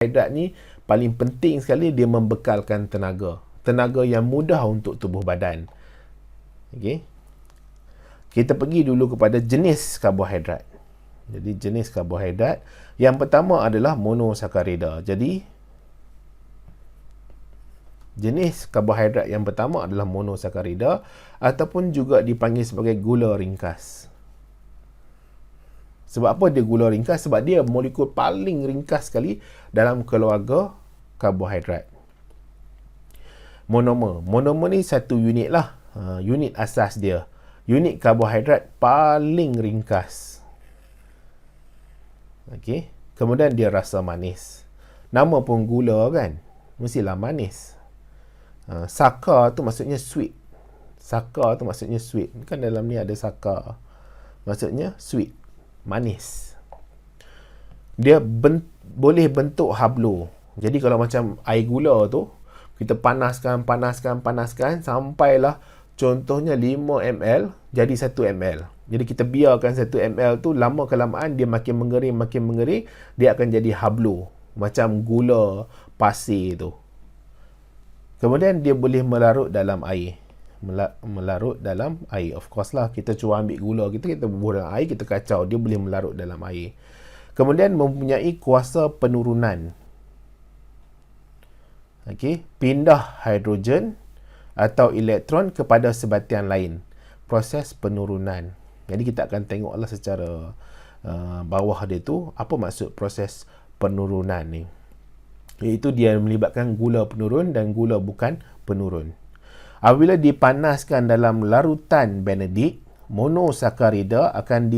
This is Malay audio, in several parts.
Karbohidrat ni paling penting sekali, dia membekalkan tenaga. Tenaga yang mudah untuk tubuh badan. Okey. Kita pergi dulu kepada jenis karbohidrat. Jadi jenis karbohidrat yang pertama adalah monosakarida. Jadi jenis karbohidrat yang pertama adalah monosakarida ataupun juga dipanggil sebagai gula ringkas. Sebab apa dia gula ringkas? Sebab dia molekul paling ringkas sekali dalam keluarga karbohidrat. Monomer. Monomer ni satu unit lah. Unit asas dia. Unit karbohidrat paling ringkas. Okey. Kemudian dia rasa manis. Nama pun gula kan? Mestilah manis. Saka tu maksudnya sweet. Saka tu maksudnya sweet. Kan dalam ni ada saka. Maksudnya sweet. Manis. Dia boleh bentuk hablo. Jadi kalau macam air gula tu, kita panaskan sampailah contohnya 5 ml jadi 1 ml. Jadi kita biarkan 1 ml tu lama kelamaan dia makin mengering, dia akan jadi hablo. Macam gula pasir tu. Kemudian dia boleh melarut dalam air. Melarut dalam air. Of course lah, kita cuba ambil gula kita bubuh dalam air, kita kacau, dia boleh melarut dalam air. Kemudian mempunyai kuasa penurunan. Okey, pindah hidrogen atau elektron kepada sebatian lain. Proses penurunan. Jadi kita akan tengoklah secara bawah dia tu apa maksud proses penurunan ni. Iaitu dia melibatkan gula penurun dan gula bukan penurun. Apabila dipanaskan dalam larutan Benedict, monosakarida akan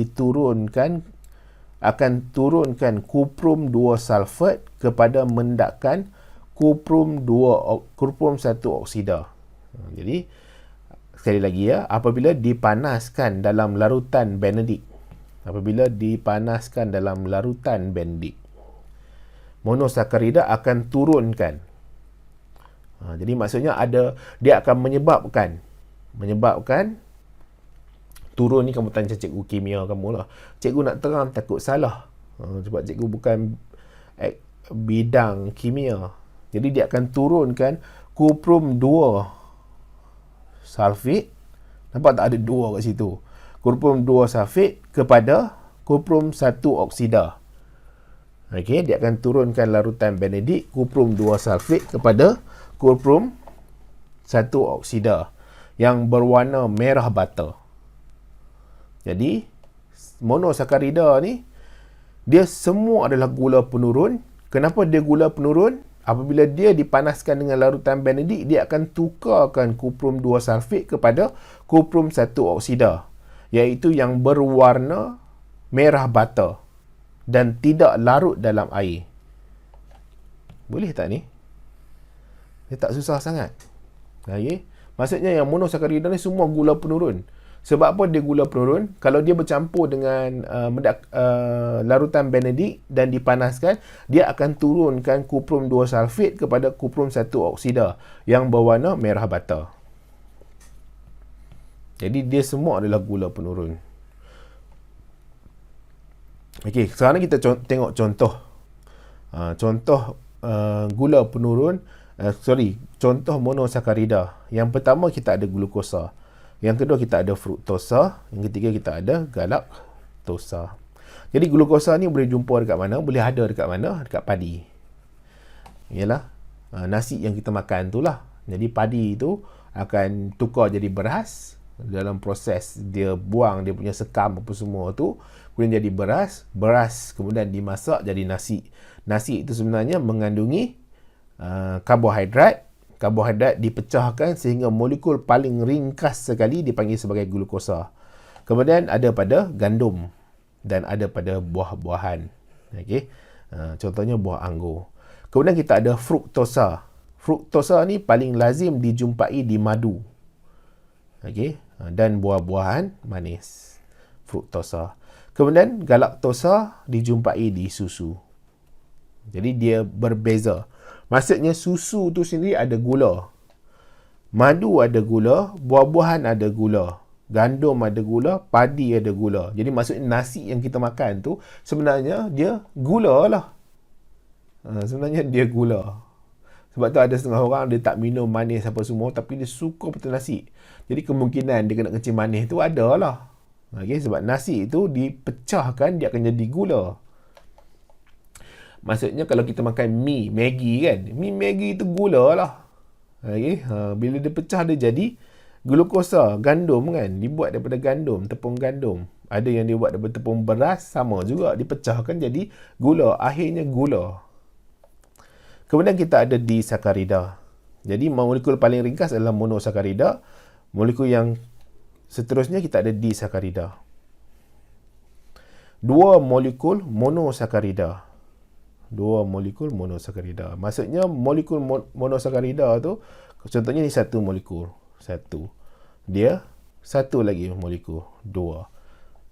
turunkan kuprum 2 sulfat kepada mendakkan kuprum 1 oksida. Jadi sekali lagi ya, apabila dipanaskan dalam larutan Benedict, monosakarida akan turunkan. Jadi maksudnya dia akan menyebabkan turun ni. Kamu tanya cikgu kimia kamu lah. Cikgu nak terang takut salah. Sebab cikgu bukan bidang kimia. Jadi dia akan turunkan kuprum 2 sulfit. Nampak tak ada 2 kat situ? Kuprum 2 sulfit kepada kuprum 1 oksida. Okey, dia akan turunkan larutan Benedict kuprum 2 sulfit kepada kuprum 1 oksida yang berwarna merah bata. Jadi monosakarida ni dia semua adalah gula penurun. Kenapa dia gula penurun? Apabila dia dipanaskan dengan larutan Benedict, dia akan tukarkan kuprum 2 sulfit kepada kuprum 1 oksida, iaitu yang berwarna merah bata dan tidak larut dalam air. Boleh tak ni? Dia tak susah sangat. Okay? Maksudnya yang monosakarida ni semua gula penurun. Sebab apa dia gula penurun? Kalau dia bercampur dengan larutan Benedict dan dipanaskan, dia akan turunkan kuprum 2 sulfit kepada kuprum 1 oksida yang berwarna merah bata. Jadi dia semua adalah gula penurun. Okey, sekarang kita tengok contoh. Contoh gula penurun, contoh monosakarida. Yang pertama kita ada glukosa. Yang kedua kita ada fruktosa. Yang ketiga kita ada galaktosa. Jadi glukosa ni boleh jumpa dekat mana? Boleh ada dekat mana? Dekat padi. Ialah nasi yang kita makan tu lah. Jadi padi tu akan tukar jadi beras. Dalam proses dia buang dia punya sekam apa semua tu, kemudian jadi beras. Beras kemudian dimasak jadi nasi. Nasi itu sebenarnya mengandungi karbohidrat. Karbohidrat dipecahkan sehingga molekul paling ringkas sekali dipanggil sebagai glukosa. Kemudian ada pada gandum dan ada pada buah-buahan. Okey. Contohnya buah anggur. Kemudian kita ada fruktosa. Fruktosa ni paling lazim dijumpai di madu. Okey. Dan buah-buahan manis. Fruktosa. Kemudian galaktosa dijumpai di susu. Jadi dia berbeza. Maksudnya susu tu sendiri ada gula. Madu ada gula, buah-buahan ada gula, gandum ada gula, padi ada gula. Jadi maksudnya nasi yang kita makan tu sebenarnya dia gula lah. Sebenarnya dia gula. Sebab tu ada setengah orang dia tak minum manis apa semua, tapi dia suka betul nasi. Jadi kemungkinan dia kena kencing manis tu ada lah. Okay, sebab nasi tu dipecahkan, dia akan jadi gula. Maksudnya kalau kita makan mi Maggi kan, mi Maggi tu gula lah. Okay, bila dia pecah dia jadi glukosa, gandum kan, dibuat daripada gandum, tepung gandum. Ada yang dibuat daripada tepung beras, sama juga, dipecahkan jadi gula, akhirnya gula. Kemudian kita ada disakarida. Jadi molekul paling ringkas adalah monosakarida. Molekul yang seterusnya kita ada disakarida. Dua molekul monosakarida. Maksudnya molekul monosakarida tu, contohnya ni satu molekul. Satu. Dia satu lagi molekul. Dua.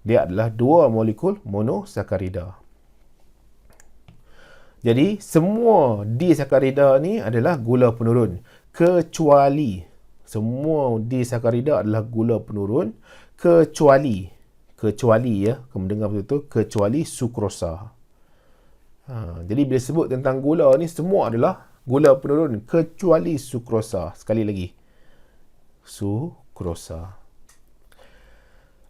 Dia adalah dua molekul monosakarida. Jadi, semua disakarida ni adalah gula penurun. Kecuali, semua disakarida adalah gula penurun. Kecuali ya, kamu dengar betul-betul, kecuali sukrosa. Jadi, bila sebut tentang gula ni, semua adalah gula penurun. Kecuali sukrosa. Sekali lagi. Sukrosa.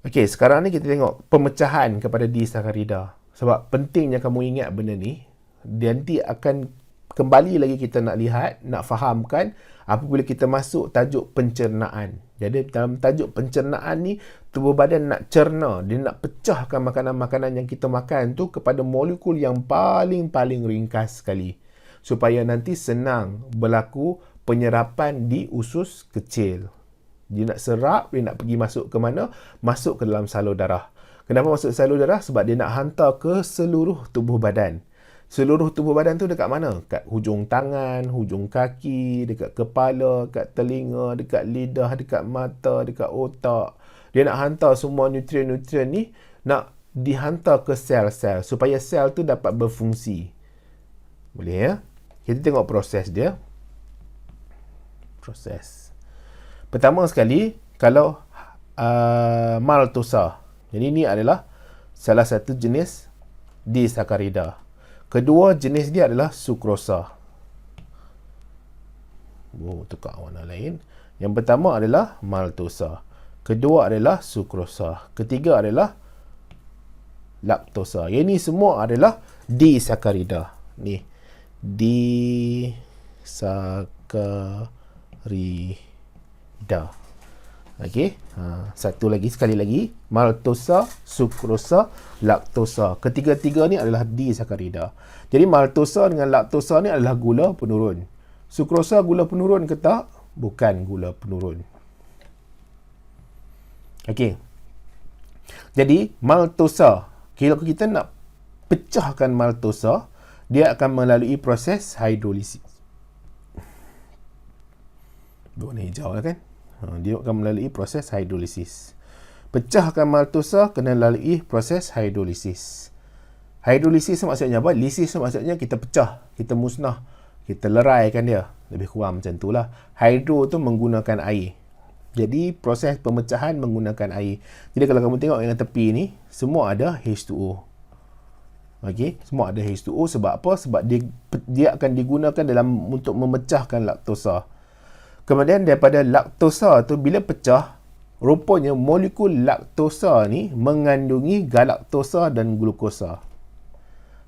Okey, sekarang ni kita tengok pemecahan kepada disakarida. Sebab pentingnya kamu ingat benda ni. Nanti akan kembali lagi kita nak lihat, nak fahamkan apabila kita masuk tajuk pencernaan. Jadi dalam tajuk pencernaan ni, tubuh badan nak cerna, dia nak pecahkan makanan-makanan yang kita makan tu kepada molekul yang paling ringkas sekali. Supaya nanti senang berlaku penyerapan di usus kecil. Dia nak serap, dia nak pergi masuk ke mana? Masuk ke dalam salur darah. Kenapa masuk salur darah? Sebab dia nak hantar ke seluruh tubuh badan. Seluruh tubuh badan tu dekat mana? Kat hujung tangan, hujung kaki, dekat kepala, dekat telinga, dekat lidah, dekat mata, dekat otak. Dia nak hantar semua nutrien-nutrien ni, nak dihantar ke sel-sel supaya sel tu dapat berfungsi. Boleh ya? Kita tengok proses dia. Proses. Pertama sekali, kalau maltosa. Jadi ni adalah salah satu jenis disakarida. Kedua jenis dia adalah sukrosa. Tukar warna lain. Yang pertama adalah maltosa. Kedua adalah sukrosa. Ketiga adalah laktosa. Yang ni semua adalah disakarida. Ni. Disakarida. Okey. Satu lagi, sekali lagi. Maltosa, sukrosa, laktosa. Ketiga-tiga ni adalah disakarida. Jadi maltosa dengan laktosa ni adalah gula penurun. Sukrosa gula penurun ke tak? Bukan gula penurun. Okey. Jadi maltosa, kalau kita nak pecahkan maltosa, dia akan melalui proses hidrolisis. Warna hijau lah kan? Dia akan melalui proses hidrolisis. Pecahkan maltosa kena lalui proses hidrolisis. Hidrolisis maksudnya apa? Lisis maksudnya kita pecah, kita musnah, kita leraikan dia. Lebih kurang macam tu lah. Hidro tu menggunakan air. Jadi proses pemecahan menggunakan air. Jadi kalau kamu tengok yang tepi ni, semua ada H2O. Okey, semua ada H2O. Sebab apa? Sebab dia akan digunakan untuk memecahkan laktosa. Kemudian daripada laktosa tu bila pecah, rupanya molekul laktosa ni mengandungi galaktosa dan glukosa.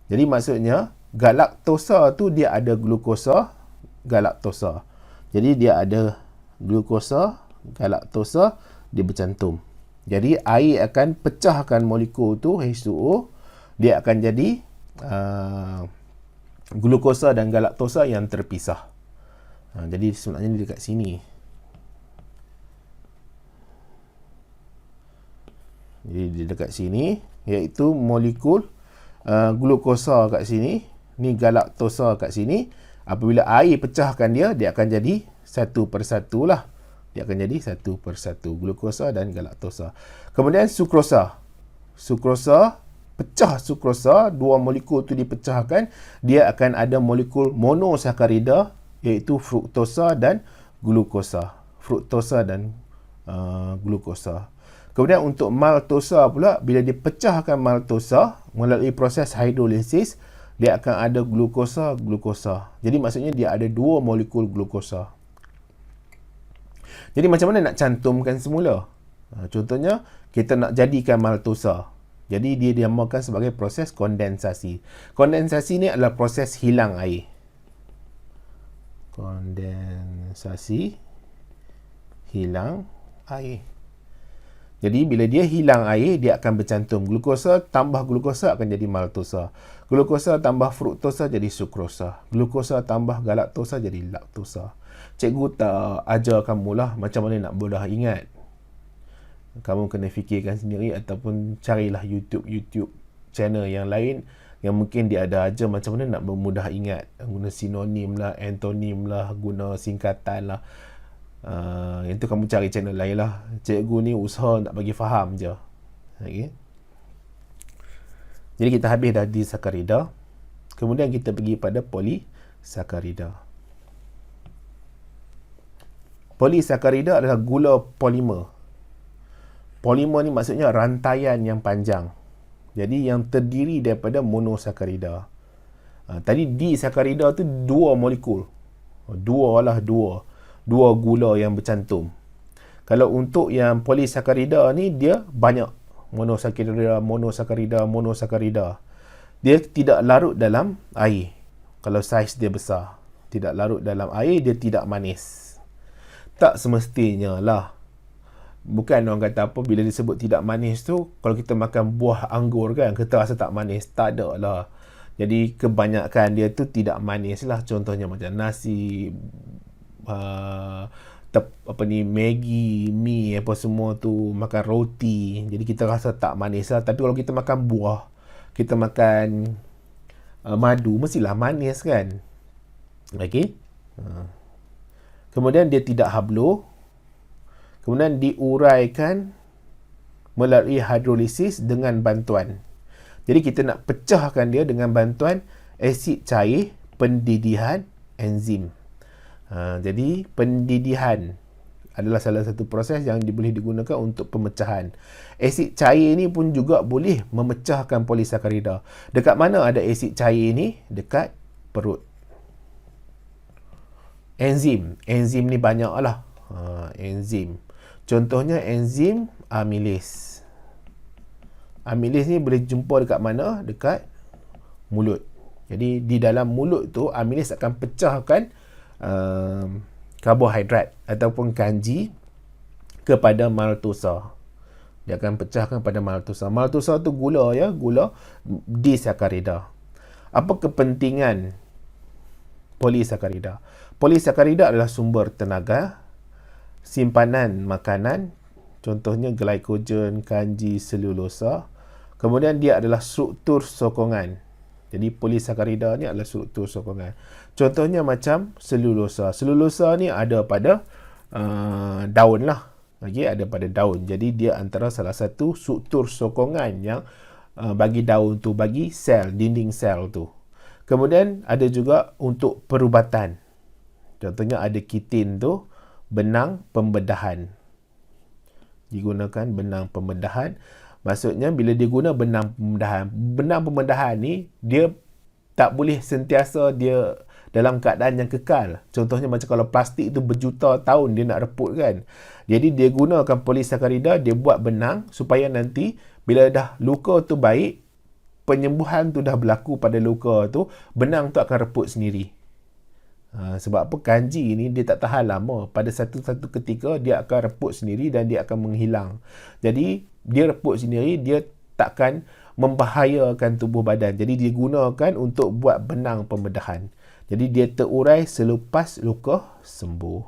Jadi maksudnya galaktosa tu dia ada glukosa, galaktosa. Jadi dia ada glukosa, galaktosa, dia bercantum. Jadi air akan pecahkan molekul tu H2O, dia akan jadi glukosa dan galaktosa yang terpisah. Jadi sebenarnya dia dekat sini. Jadi dia dekat sini, iaitu molekul glukosa kat sini, ni galaktosa kat sini. Apabila air pecahkan dia akan jadi satu persatu lah. Dia akan jadi satu persatu, glukosa dan galaktosa. Kemudian sukrosa. Sukrosa, pecah sukrosa, dua molekul tu dipecahkan, dia akan ada molekul monosakarida, iaitu fruktosa dan glukosa. Fruktosa dan glukosa. Kemudian untuk maltosa pula, bila dipecahkan maltosa melalui proses hidrolisis, dia akan ada glukosa. Jadi maksudnya dia ada 2 molekul glukosa. Jadi macam mana nak cantumkan semula? Contohnya, kita nak jadikan maltosa. Jadi dia dinamakan sebagai proses kondensasi. Kondensasi ni adalah proses hilang air. Kondensasi, hilang air. Jadi bila dia hilang air, dia akan bercantum. Glukosa tambah glukosa akan jadi maltosa. Glukosa tambah fruktosa jadi sukrosa. Glukosa tambah galaktosa jadi laktosa. Cikgu tak ajar kamu lah macam mana nak mudah ingat. Kamu kena fikirkan sendiri ataupun carilah YouTube channel yang lain yang mungkin dia ada ajar macam mana nak mudah ingat. Guna sinonim lah, antonim lah, guna singkatan lah. Yang tu kamu cari channel lain lah. Cikgu ni usaha nak bagi faham je. Okay. Jadi kita habis dah disakarida. Kemudian kita pergi pada polisakarida. Polisakarida adalah gula polimer. Polimer ni maksudnya rantaian yang panjang. Jadi yang terdiri daripada monosakarida. Tadi disakarida tu 2 molekul. Dua gula yang bercantum. Kalau untuk yang polisakarida ni dia banyak monosakarida. Dia tidak larut dalam air. Kalau saiz dia besar, tidak larut dalam air, dia tidak manis. Tak semestinya lah. Bukan orang kata apa bila disebut tidak manis tu, kalau kita makan buah anggur kan, kita rasa tak manis. Tak ada lah. Jadi kebanyakan dia tu tidak manis lah. Contohnya macam nasi, Maggi, mi apa semua tu, makan roti. Jadi kita rasa tak manis lah. Tapi kalau kita makan buah, kita makan madu, mestilah manis kan. Okey. Kemudian dia tidak hablo. Kemudian diuraikan melalui hidrolisis dengan bantuan. Jadi kita nak pecahkan dia dengan bantuan asid cair pendidihan enzim. Jadi pendidihan adalah salah satu proses yang boleh digunakan untuk pemecahan. Asid cair ni pun juga boleh memecahkan polisakarida. Dekat mana ada asid cair ni? Dekat perut. Enzim ni banyak lah. Enzim. Contohnya enzim amilase. Amilase ni boleh jumpa dekat mana? Dekat mulut. Jadi di dalam mulut tu amilase akan pecahkan karbohidrat ataupun kanji kepada maltosa. Dia akan pecahkan pada maltosa. Maltosa tu gula ya, gula disakarida. Apa kepentingan polisakarida? Polisakarida adalah sumber tenaga, simpanan makanan, contohnya glycogen, kanji, selulosa. Kemudian dia adalah struktur sokongan. Jadi polisakarida ni adalah struktur sokongan. Contohnya macam selulosa. Selulosa ni ada pada daun lah. Okay, ada pada daun. Jadi dia antara salah satu struktur sokongan yang bagi daun tu, bagi sel, dinding sel tu. Kemudian ada juga untuk perubatan. Contohnya ada kitin tu, benang pembedahan. Digunakan benang pembedahan. Maksudnya bila dia guna benang pembedahan ni, dia tak boleh sentiasa dia dalam keadaan yang kekal. Contohnya macam kalau plastik tu berjuta tahun dia nak reput kan. Jadi dia gunakan polisakarida, dia buat benang supaya nanti bila dah luka tu baik, penyembuhan tu dah berlaku pada luka tu, benang tu akan reput sendiri. Sebab apa? Kanji ni dia tak tahan lama. Pada satu ketika dia akan reput sendiri dan dia akan menghilang. Jadi dia reput sendiri, dia takkan membahayakan tubuh badan. Jadi dia gunakan untuk buat benang pembedahan. Jadi dia terurai selepas luka sembuh.